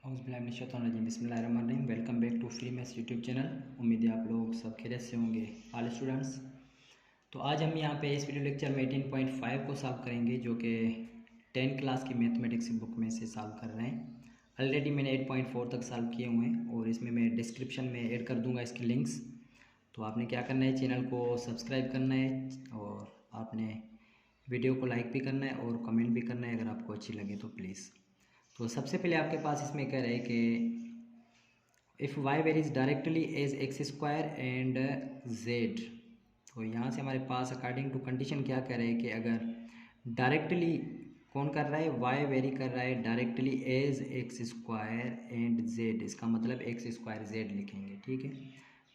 बिस्मिल्लाहिर्रहमानिर्रहीम। Welcome back to free maths YouTube channel. उम्मीद है आप लोग सब खैरियत से होंगे ऑल स्टूडेंट्स। तो आज हम यहाँ पे इस वीडियो लेक्चर में 18.5 को सॉल्व करेंगे, जो कि 10 क्लास की मैथमेटिक्स बुक में से सॉल्व कर रहे हैं। ऑलरेडी मैंने 8.4 तक सॉल्व किए हुए हैं और इसमें मैं डिस्क्रिप्शन में ऐड कर दूँगा इसके लिंक्स। तो आपने क्या करना है, चैनल को सब्सक्राइब करना है और आपने वीडियो को लाइक भी करना है और कमेंट भी करना है अगर आपको अच्छी लगे तो प्लीज़। तो सबसे पहले आपके पास इसमें कह रहे हैं कि if y varies directly as x square and z. तो यहाँ से हमारे पास अकॉर्डिंग टू कंडीशन क्या कह रहे हैं कि अगर डायरेक्टली कौन कर रहा है, वाई वेरी कर रहा है directly as x square and z, इसका मतलब एक्स स्क्वायर जेड लिखेंगे। ठीक है,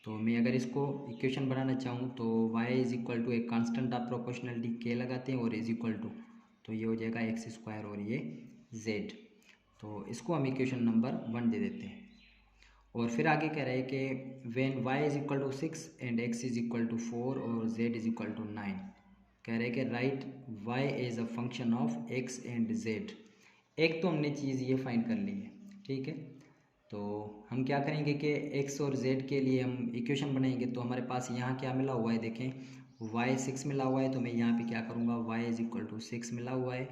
तो मैं अगर इसको इक्वेशन बनाना चाहूँ तो y इज इक्वल टू एक कांस्टेंट ऑफ प्रोपोर्शनलिटी k लगाते हैं और इज इक्वल टू, तो ये हो जाएगा एक्स स्क्वायर और ये z। तो इसको हम इक्वेशन नंबर 1 दे देते हैं। और फिर आगे कह रहे हैं कि when y is equal to 6 and x is equal to 4 और z इज इक्वल टू 9, कह रहे हैं कि right y is a function of x and z। एक तो हमने चीज़ ये फाइंड कर ली है। ठीक है, तो हम क्या करेंगे कि x और z के लिए हम इक्वेशन बनाएंगे। तो हमारे पास यहाँ क्या मिला हुआ है, देखें y 6 मिला हुआ है, तो मैं यहाँ पे क्या करूँगा, y इज इक्वल टू 6 मिला हुआ है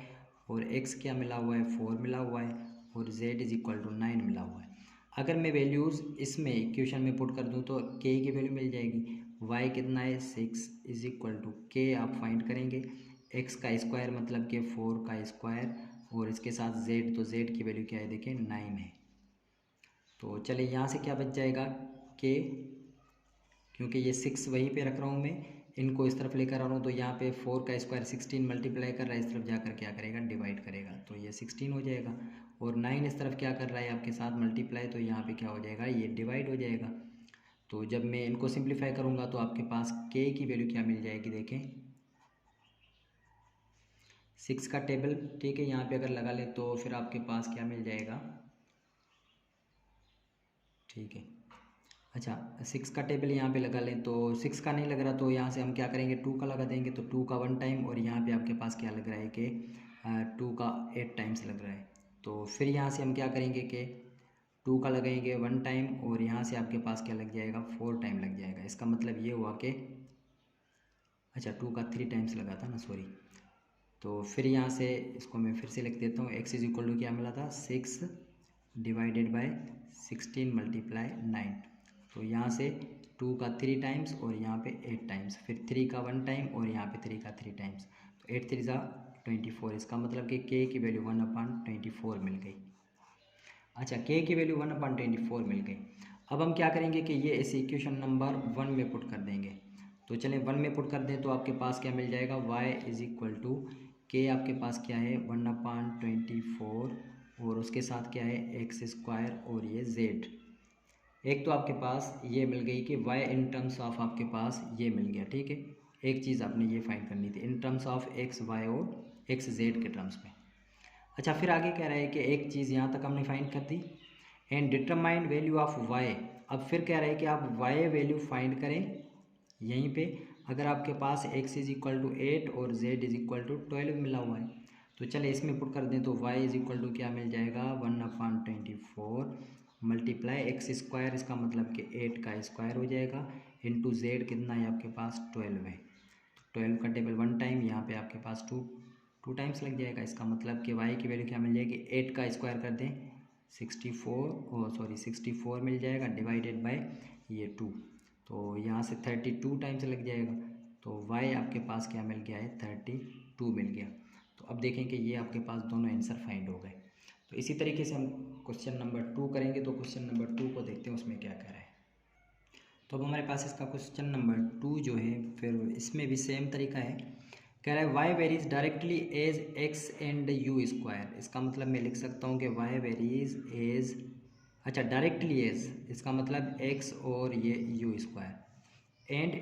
और x क्या मिला हुआ है, 4 मिला हुआ है और z इज इक्वल टू 9 मिला हुआ है। अगर मैं वैल्यूज़ इसमें इक्वेशन में पुट कर दूँ तो k की वैल्यू मिल जाएगी। y कितना है, 6 इज इक्वल टू k आप फाइंड करेंगे, x का स्क्वायर मतलब कि 4 का स्क्वायर और इसके साथ z, तो z की वैल्यू क्या है, देखें 9 है। तो चले यहाँ से क्या बच जाएगा k, क्योंकि ये 6 वहीं पे रख रहा हूँ मैं, इनको इस तरफ लेकर आ रहा हूँ, तो यहाँ पे 4 का स्क्वायर 16 मल्टीप्लाई कर रहा है, इस तरफ जाकर क्या करेगा, डिवाइड करेगा, तो ये 16 हो जाएगा। और 9 इस तरफ क्या कर रहा है आपके साथ मल्टीप्लाई, तो यहाँ पे क्या हो जाएगा, ये डिवाइड हो जाएगा। तो जब मैं इनको सिंप्लीफाई करूँगा तो आपके पास k की वैल्यू क्या मिल जाएगी, देखें 6 का टेबल, ठीक है, यहाँ पे अगर लगा ले तो फिर आपके पास क्या मिल जाएगा, ठीक है, अच्छा 6 का टेबल यहाँ पे लगा लें, तो 6 का नहीं लग रहा तो यहाँ से हम क्या करेंगे, 2 का लगा देंगे, तो 2 का 1 टाइम और यहाँ पे आपके पास क्या लग रहा है कि 2 का 8 टाइम्स लग रहा है। तो फिर यहाँ से हम क्या करेंगे कि 2 का लगाएंगे 1 टाइम और यहाँ से आपके पास क्या लग जाएगा, 4 टाइम लग जाएगा। इसका मतलब ये हुआ कि अच्छा 2 का 3 टाइम्स लगा था ना, सॉरी। तो फिर यहाँ से इसको मैं फिर से लिख देता हूँ, x इज इक्वल टू क्या मिला था, 6 डिवाइडेड बाय 16 मल्टीप्लाई 9। तो यहाँ से 2 का 3 टाइम्स और यहाँ पे 8 टाइम्स, फिर 3 का 1 टाइम और यहाँ पे 3 का 3 टाइम्स, तो 8 3 ज़ा 24। इसका मतलब कि k की वैल्यू 1/24 मिल गई। अच्छा k की वैल्यू 1/24 मिल गई। अब हम क्या करेंगे कि ये इस इक्वेशन नंबर 1 में पुट कर देंगे। तो चलें 1 में पुट कर दें तो आपके पास क्या मिल जाएगा, y is equal to k आपके पास क्या है 1/24 और उसके साथ क्या है एक्स स्क्वायर और ये z। एक तो आपके पास ये मिल गई कि y इन टर्म्स ऑफ आपके पास ये मिल गया। ठीक है, एक चीज़ आपने ये फाइंड करनी थी in terms of x y और एक्स जेड के टर्म्स में। अच्छा फिर आगे कह रहा है कि एक चीज़ यहाँ तक हमने फाइंड कर दी, and determine value of y। अब फिर कह रहा है कि आप y वैल्यू फाइंड करें यहीं पे, अगर आपके पास x इज इक्वल टू 8 और z इज इक्वल टू 12 मिला हुआ है। तो चले इसमें पुट कर दें तो y इज इक्वल टू क्या मिल जाएगा, 1/24 मल्टीप्लाई एक्स स्क्वायर, इसका मतलब कि 8 का स्क्वायर हो जाएगा, इंटू z कितना है आपके पास 12 है। तो 12 का टेबल 1 टाइम, यहाँ पे आपके पास 2 टाइम्स लग जाएगा। इसका मतलब कि y की वैल्यू क्या मिल जाएगी, 8 का स्क्वायर कर दें 64 मिल जाएगा, डिवाइडेड बाय ये 2, तो यहाँ से 32 टाइम्स लग जाएगा। तो y आपके पास क्या मिल गया है, 32 मिल गया। तो अब देखें कि ये आपके पास दोनों आंसर फाइंड हो गए। तो इसी तरीके से हम क्वेश्चन नंबर 2 करेंगे। तो क्वेश्चन नंबर 2 को देखते हैं उसमें क्या कह रहा है। तो अब हमारे पास इसका क्वेश्चन नंबर 2 जो है फिर इसमें भी सेम तरीका है। कह रहा है y varies directly as x and u square. इसका मतलब मैं लिख सकता हूँ कि वाई वेरीज एज, अच्छा डायरेक्टली एज, इसका मतलब एक्स और ये u square, and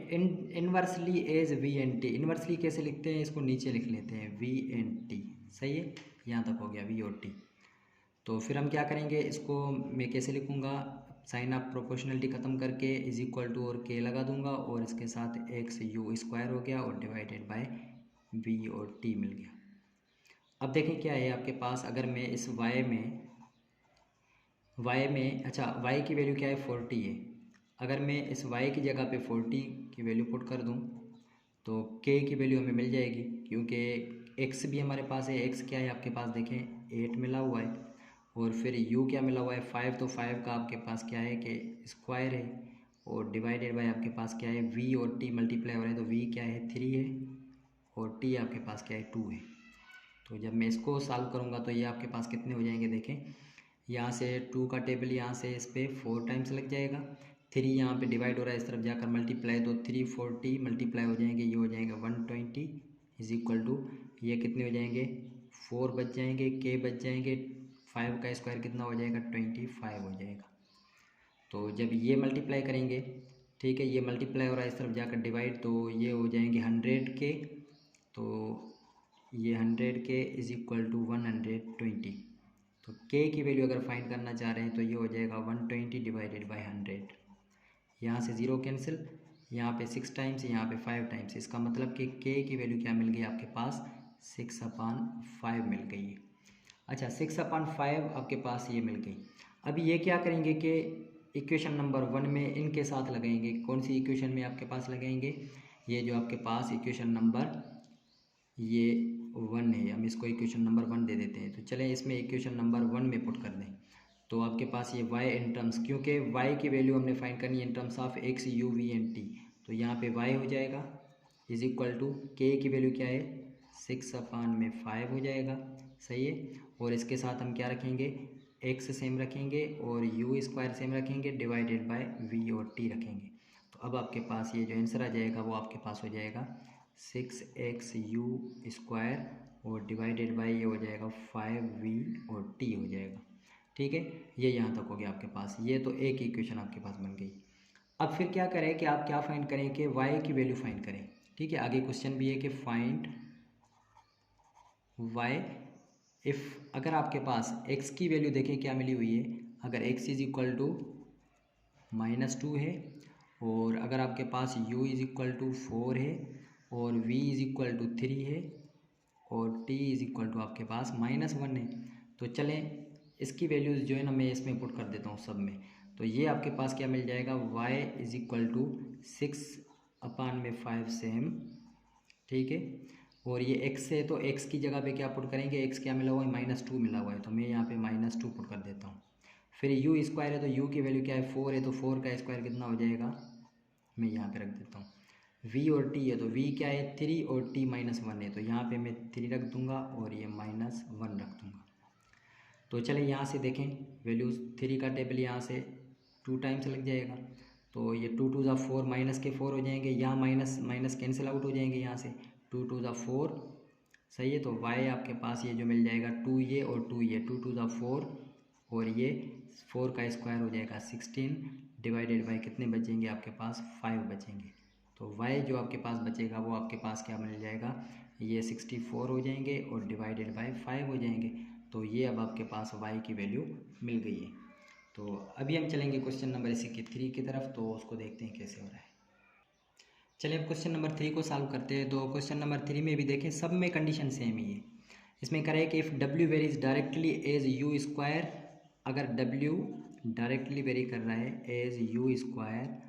inversely as v n t. Inversely कैसे लिखते हैं, इसको नीचे लिख लेते हैं वी एन टी, सही है, यहाँ तक हो गया वी और टी। तो फिर हम क्या करेंगे, इसको मैं कैसे लिखूँगा, साइन ऑफ प्रोपोर्शनलिटी ख़त्म करके इज इक्वल टू और के लगा दूंगा और इसके साथ एक्स यू स्क्वायर हो गया और डिवाइडेड बाय वी और टी मिल गया। अब देखें क्या है आपके पास, अगर मैं इस y में y में, अच्छा y की वैल्यू क्या है 40 है। अगर मैं इस y की जगह पे 40 की वैल्यू पुट कर दूँ तो k की वैल्यू हमें मिल जाएगी, क्योंकि x भी हमारे पास है। x क्या है आपके पास, देखें 8 मिला हुआ है, और फिर u क्या मिला हुआ है 5, तो 5 का आपके पास क्या है कि स्क्वायर है, और डिवाइडेड बाय आपके पास क्या है v और t मल्टीप्लाई हो रहा है, तो v क्या है 3 है और t आपके पास क्या है 2 है। तो जब मैं इसको सॉल्व करूँगा तो ये आपके पास कितने हो जाएंगे, देखें यहाँ से 2 का टेबल यहाँ से इस पर 4 टाइम्स लग जाएगा, 3 यहाँ पे डिवाइड हो रहा है इस तरफ जाकर मल्टीप्लाई, तो 340 मल्टीप्लाई हो जाएंगे, ये हो जाएगा 120 इज इक्वल टू ये कितने हो जाएंगे 4 बच जाएंगे, के बच जाएंगे, 5 का स्क्वायर कितना हो जाएगा 25 हो जाएगा। तो जब ये मल्टीप्लाई करेंगे, ठीक है, ये मल्टीप्लाई हो रहा है इस तरफ जाकर डिवाइड, तो ये हो जाएंगे 100 के, तो ये 100 के इज इक्वल टू 120। तो k की वैल्यू अगर फाइंड करना चाह रहे हैं तो ये हो जाएगा 120 डिवाइडेड बाई 100। यहाँ से 0 कैंसिल, यहाँ पे 6 टाइम्स, यहाँ पे 5 टाइम्स, इसका मतलब कि k की वैल्यू क्या मिल गई आपके पास 6/5 मिल गई है। अच्छा 6/5 आपके पास ये मिल गई। अभी ये क्या करेंगे कि इक्वेशन नंबर 1 में इनके साथ लगाएंगे। कौन सी इक्वेशन में आपके पास लगाएंगे, ये जो आपके पास इक्वेशन नंबर ये 1 है, हम इसको इक्वेशन नंबर 1 दे देते हैं। तो चलें इसमें इक्वेशन नंबर 1 में पुट कर दें, तो आपके पास ये y इन टर्म्स, क्योंकि y की वैल्यू हमने फाइंड करनी है इन terms of x u v and t, तो यहाँ पे y हो जाएगा इज इक्वल टू k की वैल्यू क्या है 6/5 हो जाएगा, सही है। और इसके साथ हम क्या रखेंगे, x सेम रखेंगे और u स्क्वायर सेम रखेंगे, डिवाइडेड बाय v और t रखेंगे। तो अब आपके पास ये जो आंसर आ जाएगा वो आपके पास हो जाएगा 6xu स्क्वायर और डिवाइडेड बाई ये हो जाएगा 5v और t हो जाएगा, ठीक है। ये यहाँ तक हो गया आपके पास, ये तो एक इक्वेशन आपके पास बन गई। अब फिर क्या करें कि आप क्या फाइंड करें कि y की वैल्यू फाइंड करें, ठीक है। आगे क्वेश्चन भी है कि फाइंड y इफ़, अगर आपके पास x की वैल्यू देखें क्या मिली हुई है, अगर x इज इक्वल टू -2 है, और अगर आपके पास u इज इक्वल टू 4 है, और v इज इक्वल टू 3 है, और t इज इक्वल टू आपके पास -1 है। तो चलें इसकी वैल्यूज़ जो है ना मैं इसमें पुट कर देता हूँ सब में। तो ये आपके पास क्या मिल जाएगा y is equal to 6/5 same, ठीक है। और ये x है तो x की जगह पे क्या पुट करेंगे, x क्या मिला हुआ है -2 मिला हुआ है, तो मैं यहाँ पे -2 पुट कर देता हूँ। फिर u स्क्वायर है तो u की वैल्यू क्या है 4 है, तो 4 का स्क्वायर कितना हो जाएगा, मैं यहाँ पे रख देता हूँ। v और t है तो v क्या है 3 और t -1 है, तो यहाँ पे मैं 3 रख दूँगा और ये -1 रख दूँगा। तो चले यहाँ से देखें वैल्यूज़, 3 का टेबल यहाँ से 2 टाइम्स लग जाएगा, तो ये 2 2 ज़ा 4 माइनस के 4 हो जाएंगे, यहाँ माइनस माइनस कैंसिल आउट हो जाएंगे यहाँ से, 2 2 ज़ा 4, सही है। तो y आपके पास ये जो मिल जाएगा 2 ये और 2 ये, 2 2 ज़ा 4 और ये 4 का स्क्वायर हो जाएगा 16, डिवाइडेड बाई कितने बचेंगे आपके पास 5 बचेंगे। तो y जो आपके पास बचेगा वो आपके पास क्या मिल जाएगा, ये 64 हो जाएंगे और डिवाइडेड बाई 5 हो जाएंगे। तो ये अब आपके पास y की वैल्यू मिल गई है। तो अभी हम चलेंगे क्वेश्चन नंबर इसी के 3 की तरफ, तो उसको देखते हैं कैसे हो रहा है। चलिए अब क्वेश्चन नंबर 3 को सॉल्व करते हैं। तो क्वेश्चन नंबर 3 में भी देखें सब में कंडीशन सेम ही है। इसमें करें कि if w varies directly as u square, अगर w डायरेक्टली वेरी कर रहा है as u square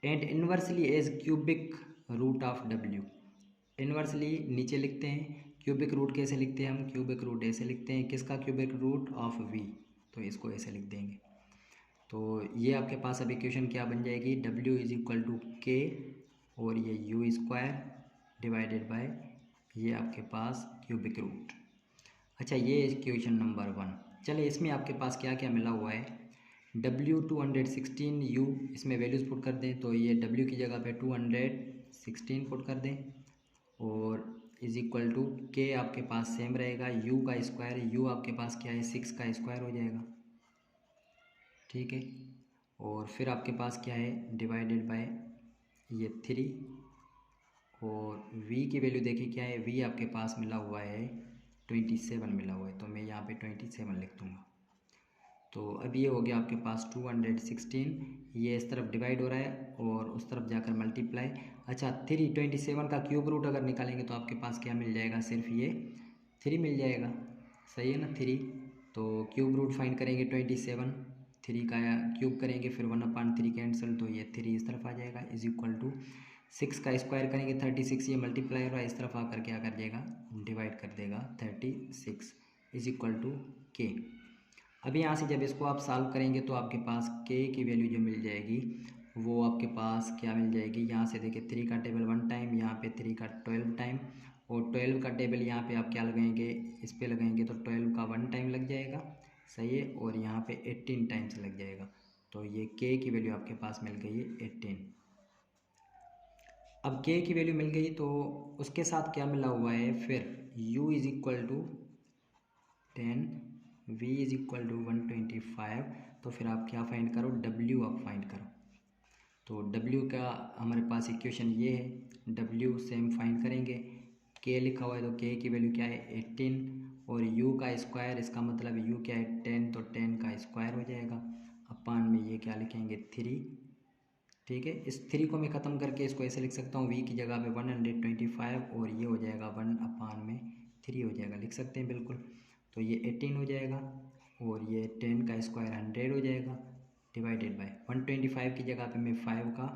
and inversely as cubic root of w। Inversely नीचे लिखते हैं, क्यूबिक रूट कैसे लिखते हैं हम, क्यूबिक रूट ऐसे लिखते हैं, किसका क्यूबिक रूट ऑफ v, तो इसको ऐसे लिख देंगे। तो ये आपके पास अब इक्वेशन क्या बन जाएगी, w इज इक्वल टू के और ये u स्क्वायर डिवाइडेड बाय ये आपके पास क्यूबिक रूट। अच्छा ये इक्वेशन नंबर 1। चले इसमें आपके पास क्या क्या मिला हुआ है, w 216 u, इसमें वैल्यूज़ पुट कर दें, तो ये w की जगह पे 216 पुट कर दें, और इज इक्वल टू के आपके पास सेम रहेगा, u का स्क्वायर, u आपके पास क्या है 6 का स्क्वायर हो जाएगा, ठीक है। और फिर आपके पास क्या है डिवाइडेड बाय ये 3, और v की वैल्यू देखिए क्या है, v आपके पास मिला हुआ है 27 मिला हुआ है, तो मैं यहाँ पे 27 लिख दूँगा। तो अब ये हो गया आपके पास 216, ये इस तरफ डिवाइड हो रहा है और उस तरफ जाकर मल्टीप्लाई। अच्छा 327 का क्यूब रूट अगर निकालेंगे तो आपके पास क्या मिल जाएगा, सिर्फ ये 3 मिल जाएगा, सही है ना 3। तो क्यूब रूट फाइंड करेंगे 27, 3 का क्यूब करेंगे, फिर 1/3 कैंसिल, तो ये 3 इस तरफ आ जाएगा, इज इक्वल टू 6 का स्क्वायर करेंगे 36, ये मल्टीप्लाई हो रहा है, इस तरफ आकर क्या कर देगा, डिवाइड कर देगा 36, इज इक्वल टू के। अभी यहाँ से जब इसको आप सॉल्व करेंगे तो आपके पास के की वैल्यू जो मिल जाएगी वो आपके पास क्या मिल जाएगी, यहाँ से देखिए 3 का टेबल 1 टाइम, यहाँ पे 3 का 12 टाइम, और 12 का टेबल यहाँ पे आप क्या लगाएंगे, इस पे लगाएंगे तो 12 का 1 टाइम लग जाएगा, सही है, और यहाँ पे 18 टाइम्स लग जाएगा। तो ये के की वैल्यू आपके पास मिल गई है 18। अब के की वैल्यू मिल गई तो उसके साथ क्या मिला हुआ है, फिर u is equal to 10, v is equal to 125, तो फिर आप क्या फाइंड करो, w आप फाइंड करो। तो w का हमारे पास इक्वेशन ये है, w सेम फाइंड करेंगे, k लिखा हुआ है तो k की वैल्यू क्या है 18, और u का स्क्वायर, इसका मतलब u क्या है 10, तो 10 का स्क्वायर हो जाएगा, अपान में ये क्या लिखेंगे 3, ठीक है। इस 3 को मैं ख़त्म करके इसको ऐसे लिख सकता हूँ, v की जगह पे 125, और ये हो जाएगा 1/3 हो जाएगा, लिख सकते हैं बिल्कुल। तो ये 18 हो जाएगा, और ये 10 का स्क्वायर 100 हो जाएगा, डिवाइडेड बाय 125 की जगह पे मैं 5 का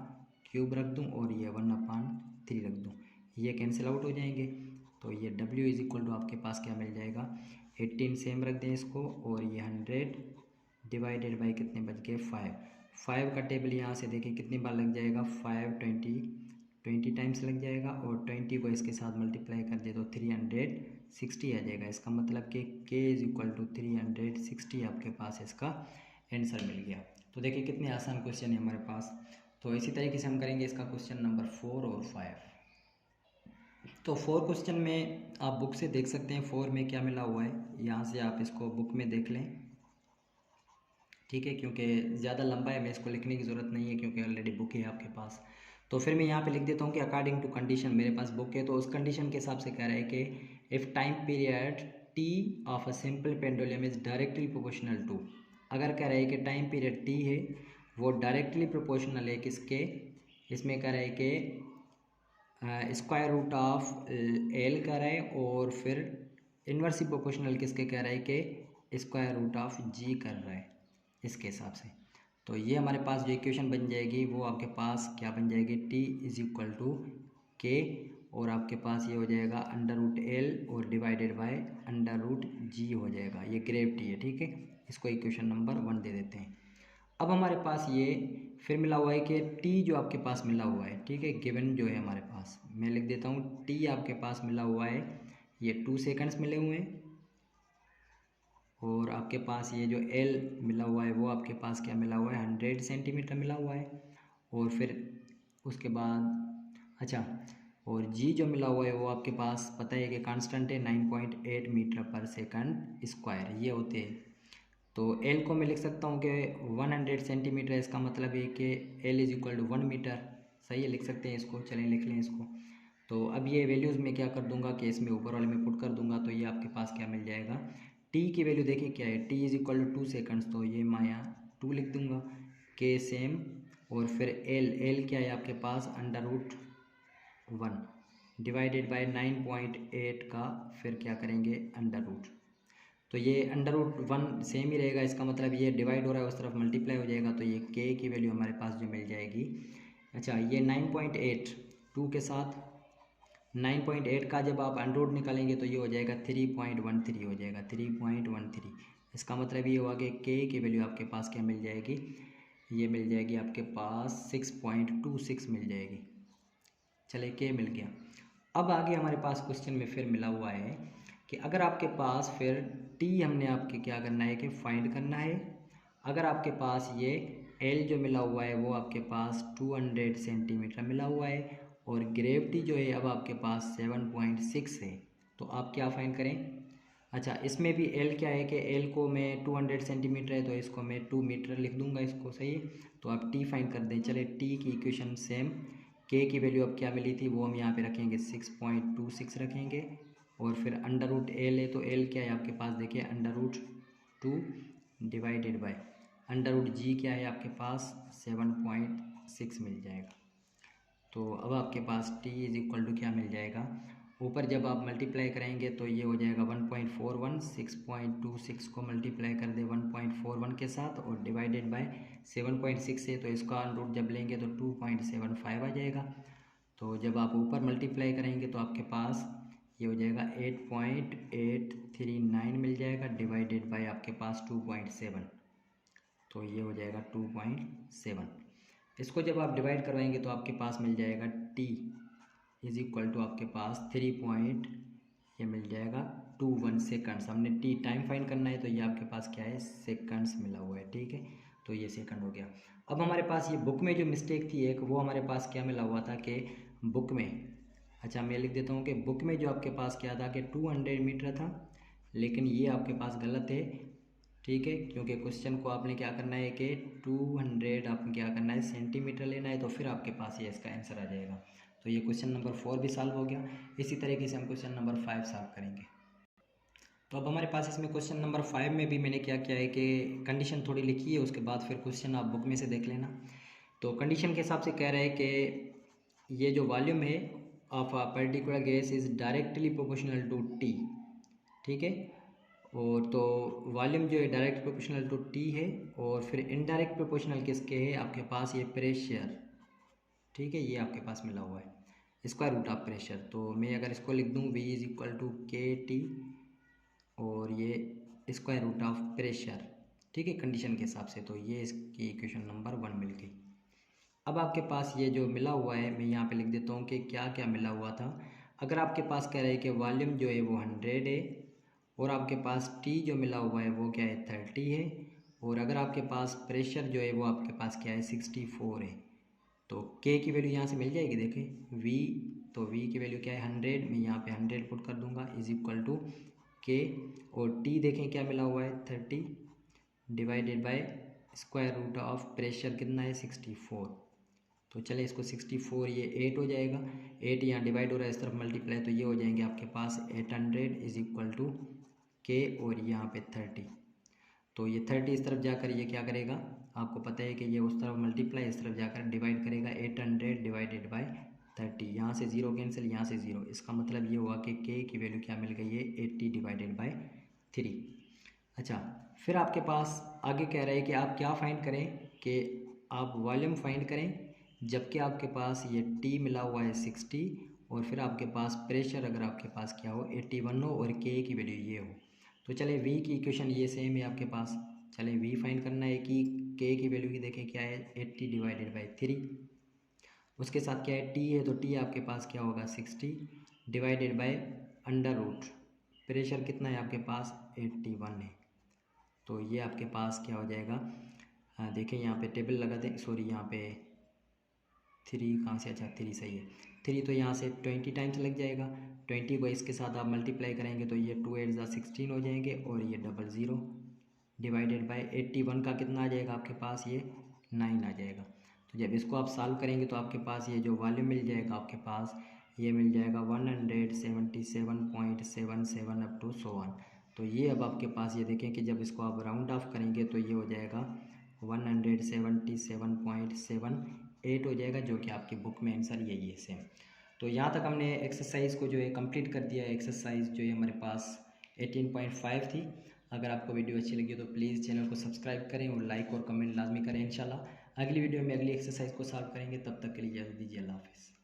क्यूब रख दूं, और ये 1/3 रख दूं, ये कैंसिल आउट हो जाएंगे। तो ये w इज इक्वल टू आपके पास क्या मिल जाएगा, 18 सेम रख दें इसको, और ये 100 डिवाइडेड बाई कितने बच गए 5 का टेबल यहाँ से देखें कितनी बार लग जाएगा, 20 टाइम्स लग जाएगा, और 20 को इसके साथ मल्टीप्लाई कर दे तो 360 आ जाएगा। इसका मतलब कि k इज इक्वल टू 360 आपके पास इसका आंसर मिल गया। तो देखिए कितने आसान क्वेश्चन है हमारे पास। तो इसी तरीके से हम करेंगे इसका क्वेश्चन नंबर 4 और 5। तो 4 क्वेश्चन में आप बुक से देख सकते हैं 4 में क्या मिला हुआ है, यहाँ से आप इसको बुक में देख लें, ठीक है, क्योंकि ज़्यादा लंबा है, मैं इसको लिखने की ज़रूरत नहीं है क्योंकि ऑलरेडी बुक है आपके पास। तो फिर मैं यहाँ पे लिख देता हूँ कि अकॉर्डिंग टू कंडीशन, मेरे पास बुक है तो उस कंडीशन के हिसाब से कह रहा है कि if time period t of a simple pendulum is directly proportional to, अगर कह रहा है कि टाइम पीरियड टी है वो डायरेक्टली प्रोपोर्शनल है किसके, इसमें कह रहा है कि स्क्वायर रूट ऑफ एल कह रहा है, और फिर इन्वर्सली प्रोपोर्शनल किसके कह रहा है कि स्क्वायर रूट ऑफ जी कर रहा है इसके हिसाब से। तो ये हमारे पास जो इक्वेशन बन जाएगी वो आपके पास क्या बन जाएगी, t इज इक्वल टू के, और आपके पास ये हो जाएगा √L और डिवाइडेड बाय √G हो जाएगा, ये ग्रेविटी है, ठीक है। इसको इक्वेशन नंबर 1 दे देते हैं। अब हमारे पास ये फिर मिला हुआ है कि t जो आपके पास मिला हुआ है, ठीक है, गिवन जो है हमारे पास, मैं लिख देता हूँ t आपके पास मिला हुआ है, ये 2 सेकंड्स मिले हुए हैं, और आपके पास ये जो L मिला हुआ है वो आपके पास क्या मिला हुआ है 100 सेंटीमीटर मिला हुआ है, और फिर उसके बाद अच्छा, और G जो मिला हुआ है वो आपके पास पता है कि कांस्टेंट है 9.8 मीटर पर सेकंड स्क्वायर ये होते हैं। तो L को मैं लिख सकता हूँ कि 100 सेंटीमीटर, इसका मतलब है कि L is equal to 1 metre, सही है, लिख सकते हैं इसको, चलें लिख लें इसको। तो अब ये वैल्यूज़ में क्या कर दूंगा कि इसमें ऊपर वाले में पुट कर दूंगा, तो ये आपके पास क्या मिल जाएगा, t की वैल्यू देखिए क्या है, t is equal to 2 seconds, तो ये मैं यहाँ 2 लिख दूंगा, k सेम, और फिर l क्या है आपके पास √1 डिवाइडेड बाय 9.8 का फिर क्या करेंगे √, तो ये √1 सेम ही रहेगा, इसका मतलब ये डिवाइड हो रहा है उस तरफ मल्टीप्लाई हो जाएगा, तो ये k की वैल्यू हमारे पास जो मिल जाएगी, अच्छा ये 9.8 2 के साथ 9.8 का जब आप अंडर निकालेंगे तो ये हो जाएगा 3.13 हो जाएगा 3.13। इसका मतलब ये हुआ कि k की वैल्यू आपके पास क्या मिल जाएगी, ये मिल जाएगी आपके पास 6.26 मिल जाएगी। चले k मिल गया। अब आगे हमारे पास क्वेश्चन में फिर मिला हुआ है कि अगर आपके पास फिर t हमने आपके क्या करना है कि फाइंड करना है, अगर आपके पास ये l जो मिला हुआ है वो आपके पास 200 सेंटीमीटर मिला हुआ है, और ग्रेविटी जो है अब आपके पास 7.6 है, तो आप क्या फाइंड करें, अच्छा इसमें भी L क्या है कि L को मैं 200 सेंटीमीटर है तो इसको मैं 2 मीटर लिख दूंगा इसको, सही है। तो आप T फाइंड कर दें, चले T की इक्वेशन सेम, K की वैल्यू अब क्या मिली थी वो हम यहाँ पे रखेंगे 6.26 रखेंगे, और फिर √L है तो L क्या है आपके पास देखिए √2 डिवाइडेड बाय √G क्या है आपके पास 7.6 मिल जाएगा। तो अब आपके पास t इज इक्वल टू क्या मिल जाएगा ऊपर जब आप मल्टीप्लाई करेंगे तो ये हो जाएगा 1.41, 6.26 को मल्टीप्लाई कर दे 1.41 के साथ और डिवाइडेड बाय 7.6 है, तो इसका रूट जब लेंगे तो 2.75 आ जाएगा। तो जब आप ऊपर मल्टीप्लाई करेंगे तो आपके पास ये हो जाएगा 8.839 मिल जाएगा, डिवाइडेड बाय आपके पास 2.7, तो ये हो जाएगा 2.7। इसको जब आप डिवाइड करवाएंगे तो आपके पास मिल जाएगा t इज इक्वल टू आपके पास 3 ये मिल जाएगा 21 सेकंड्स। हमने t टाइम फाइंड करना है, तो ये आपके पास क्या है, सेकंड्स मिला हुआ है, ठीक है, तो ये सेकंड हो गया। अब हमारे पास ये बुक में जो मिस्टेक थी एक, वो हमारे पास क्या मिला हुआ था कि बुक में, अच्छा मैं लिख देता हूँ कि बुक में जो आपके पास क्या था कि 200 मीटर था, लेकिन ये आपके पास गलत है, ठीक है, क्योंकि क्वेश्चन को आपने क्या करना है कि 200 आपने क्या करना है, सेंटीमीटर लेना है, तो फिर आपके पास ये इसका आंसर आ जाएगा। तो ये क्वेश्चन नंबर 4 भी सॉल्व हो गया। इसी तरीके से हम क्वेश्चन नंबर 5 सॉल्व करेंगे। तो अब हमारे पास इसमें क्वेश्चन नंबर 5 में भी मैंने क्या किया है कि कंडीशन थोड़ी लिखी है, उसके बाद फिर क्वेश्चन आप बुक में से देख लेना। तो कंडीशन के हिसाब से कह रहा है कि ये जो वॉल्यूम है of a particular gas is directly proportional to t, ठीक है, और तो वॉल्यूम जो है डायरेक्ट प्रोपोर्शनल टू टी है, और फिर इनडायरेक्ट प्रोपोर्शनल किसके है, आपके पास ये प्रेशर, ठीक है, ये आपके पास मिला हुआ है स्क्वायर रूट ऑफ प्रेशर। तो मैं अगर इसको लिख दूँ v इज इक्वल टू के टी और ये स्क्वायर रूट ऑफ प्रेशर, ठीक है, कंडीशन के हिसाब से, तो ये इसकी इक्वेशन नंबर 1 मिल गई। अब आपके पास ये जो मिला हुआ है, मैं यहाँ पे लिख देता हूँ कि क्या क्या मिला हुआ था। अगर आपके पास कह रहे हैं कि वॉल्यूम जो है वो 100 है, और आपके पास टी जो मिला हुआ है वो क्या है, 30 है, और अगर आपके पास प्रेशर जो है वो आपके पास क्या है, 64 है, तो के की वैल्यू यहाँ से मिल जाएगी। देखें v, तो v की वैल्यू क्या है, 100, मैं यहाँ पे 100 पुट कर दूंगा इज इक्वल टू के, और t देखें क्या मिला हुआ है, 30, divided by square root of pressure कितना है, 64। तो चले इसको 64, ये 8 हो जाएगा, 8 यहाँ डिवाइड हो रहा है इस तरफ मल्टीप्लाई, तो ये हो जाएंगे आपके पास 800 इज इक्वल टू के, और यहाँ पे 30, तो ये 30 इस तरफ जाकर ये क्या करेगा, आपको पता है कि ये उस तरफ मल्टीप्लाई इस तरफ जाकर डिवाइड करेगा, 800 डिवाइडेड बाय 30, यहाँ से 0 कैंसिल, यहाँ से 0, इसका मतलब ये हुआ कि के की वैल्यू क्या मिल गई है, 80 डिवाइडेड बाय 3। अच्छा, फिर आपके पास आगे कह रहा है कि आप क्या फाइंड करें, कि आप वॉल्यूम फाइंड करें, जबकि आपके पास ये टी मिला हुआ है 60, और फिर आपके पास प्रेशर अगर आपके पास क्या हो, 81 हो, और के की वैल्यू ये हो। तो चले v की इक्वेशन ये सेम है आपके पास, चले v फाइंड करना है कि k की वैल्यू की देखें क्या है, 80 डिवाइडेड बाई 3, उसके साथ क्या है, t है, तो t आपके पास क्या होगा, 60 divided by under root, pressure कितना है आपके पास, 81 है, तो ये आपके पास क्या हो जाएगा, देखें यहाँ पे टेबल लगा दें, सॉरी यहाँ पे 3 कहाँ से, अच्छा 3 सही है, 3 तो यहाँ से 20 टाइम्स लग जाएगा, 20 को इसके साथ आप मल्टीप्लाई करेंगे तो ये 2 8 16 हो जाएंगे, और ये 00 डिवाइडेड बाय 81 का कितना आ जाएगा आपके पास, ये 9 आ जाएगा। तो जब इसको आप सॉल्व करेंगे तो आपके पास ये जो वॉल्यूम मिल जाएगा आपके पास, ये मिल जाएगा 177.77 अप टू सो ऑन। तो ये अब आपके पास ये देखें कि जब इसको आप राउंड ऑफ करेंगे तो ये हो जाएगा 177.78 हो जाएगा, जो कि आपकी बुक में आंसर यही है सेम। तो यहाँ तक हमने एक्सरसाइज को जो है कंप्लीट कर दिया है। एक्सरसाइज जो है हमारे पास 18.5 थी। अगर आपको वीडियो अच्छी लगी तो प्लीज़ चैनल को सब्सक्राइब करें और लाइक और कमेंट लाजमी करें। इंशाल्लाह अगली वीडियो में अगली एक्सरसाइज को सॉल्व करेंगे, तब तक के लिए इजाज़त दीजिए, अल्लाह हाफिज़।